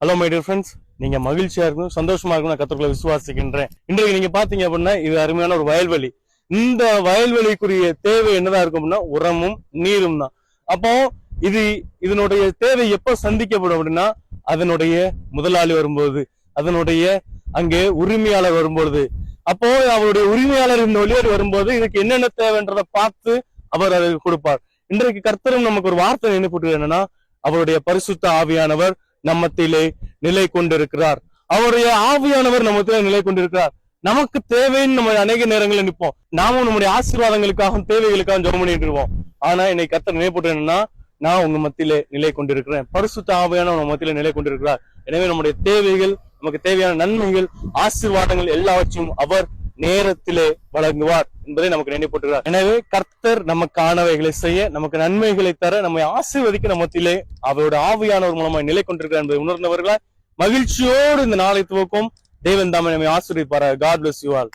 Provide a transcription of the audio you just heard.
Hello my dear friends, நீங்க மகிழ்ச்சியா இருக்கணும், சந்தோஷமா இருக்கணும், நான் கர்த்தருக்குள்ள விசுவாசிக்கின்றேன். இன்றைக்கு நீங்க பாத்தீங்க அப்படின்னா இது அருமையான ஒரு வயல்வெளி. இந்த வயல்வெளிக்குரிய தேவை என்னதான் இருக்கும் அப்படின்னா உரமும் நீரும் தான். அப்போ இதனுடைய தேவை எப்ப சந்திக்கப்படும் அப்படின்னா அதனுடைய முதலாளி வரும்போது, அதனுடைய அங்கே உரிமையாளர் வரும்போது, அப்போ அவருடைய உரிமையாளர் இந்த வழியோடு வரும்போது இதுக்கு என்னென்ன தேவைன்றதை பார்த்து அவர் அதை கொடுப்பார். இன்றைக்கு கர்த்தரும் நமக்கு ஒரு வார்த்தை நினைப்பட்டு என்னன்னா, அவருடைய பரிசுத்த ஆவியானவர் நம்மத்திலே நிலை கொண்டிருக்கிறார். அவருடைய ஆவியானவர் நம்மத்திலே நிலை கொண்டிருக்கிறார். நமக்கு தேவைன்னு நம்ம அநேக நேரங்களில் நிற்போம். நாமும் நம்முடைய ஆசீர்வாதங்களுக்காகவும் தேவைகளுக்காகவும் ஜெபம் பண்ணிட்டு இருப்போம். ஆனா இன்னைக்கு கர்த்தர் நினைப்பட்டு என்னன்னா, நான் உங்க மத்தியிலே நிலை கொண்டிருக்கிறேன், பரிசுத்த ஆவியானவர் நம்ம மத்தியிலே நிலை கொண்டிருக்கிறார். எனவே நம்முடைய தேவைகள், நமக்கு தேவையான நன்மைகள், ஆசீர்வாதங்கள் எல்லாவற்றையும் அவர் நேரத்திலே வழங்குவார் என்பதை நமக்கு நினைப்பட்டுகிறார். எனவே கர்த்தர் நமக்கானவைகளை செய்ய, நமக்கு நன்மைகளை தர, நம்மை ஆசீர்வதிக்க நம்மத்திலே அவரோட ஆவியானவர் மூலமாக நிலை கொண்டிருக்கிறார் என்பதை உணர்ந்தவர்களாய் மகிழ்ச்சியோடு இந்த நாளை துவக்கும். தேவன் தாமே நம்மை ஆசீர்வதிப்பார். God bless you all.